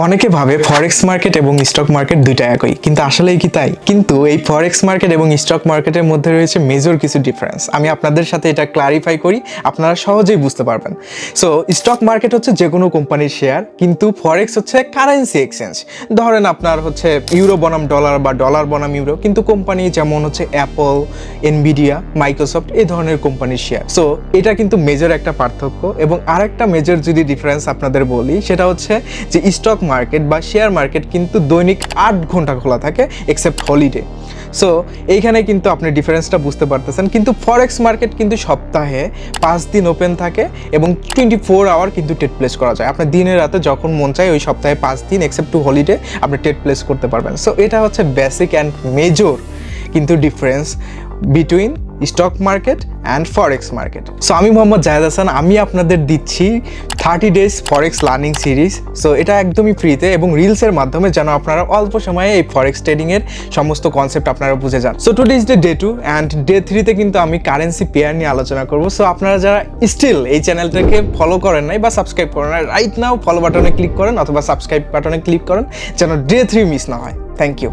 অনেকে ভাবে ফরেক্স মার্কেট এবং স্টক মার্কেট দুইটা একই, কিন্তু আসলেই কি তাই? কিন্তু এই ফরেক্স মার্কেট এবং স্টক মার্কেটের মধ্যে রয়েছে মেজর কিছু ডিফারেন্স। আমি আপনাদের সাথে এটা ক্লারিফাই করি, আপনারা সহজেই বুঝতে পারবেন। সো স্টক মার্কেট হচ্ছে যে কোনো কোম্পানির শেয়ার, কিন্তু ফরেক্স হচ্ছে কারেন্সি এক্সচেঞ্জ। ধরেন আপনার হচ্ছে ইউরো বনাম ডলার বা ডলার বনাম ইউরো, কিন্তু কোম্পানি যেমন হচ্ছে অ্যাপল, এনভিডিয়া, মাইক্রোসফট এই ধরনের কোম্পানির শেয়ার। সো এটা কিন্তু মেজর একটা পার্থক্য। এবং আরেকটা মেজর যদি ডিফারেন্স আপনাদের বলি, সেটা হচ্ছে যে স্টক মার্কেট বা শেয়ার মার্কেট কিন্তু দৈনিক 8 ঘন্টা খোলা থাকে এক্সেপ্ট হলিডে। সো এইখানে কিন্তু আপনি ডিফারেন্সটা বুঝতে পারতেছেন। কিন্তু ফরেক্স মার্কেট কিন্তু সপ্তাহে 5 দিন ওপেন থাকে এবং 24 আওয়ার কিন্তু ট্রেড প্লেস করা যায়। আপনার দিনের রাতে যখন মন চায় ওই সপ্তাহে 5 দিন এক্সেপ্ট টু হলিডে আপনি ট্রেড প্লেস করতে পারবেন। সো এটা হচ্ছে বেসিক অ্যান্ড মেজর কিন্তু difference between stock market and forex market. So আমি মোহাম্মদ জাহেদ হাসান, আমি আপনাদের দিচ্ছি 30 ডেজ ফরেক্স লার্নিং সিরিজ। সো এটা একদমই ফ্রিতে এবং রিলসের মাধ্যমে যেন আপনারা অল্প সময়ে এই ফরেক্স ট্রেডিংয়ের সমস্ত কনসেপ্ট আপনারা বুঝে যান। So today is day 2 and day 3তে কিন্তু আমি কারেন্সি পেয়ার নিয়ে আলোচনা করবো। সো আপনারা যারা স্টিল এই চ্যানেলটাকে ফলো করেন নাই বা সাবস্ক্রাইব করেন নাই, রাইট নাও ফলো বাটনে ক্লিক করেন অথবা সাবস্ক্রাইব বাটনে ক্লিক করেন যেন ডে 3 মিস না হয়। Thank you.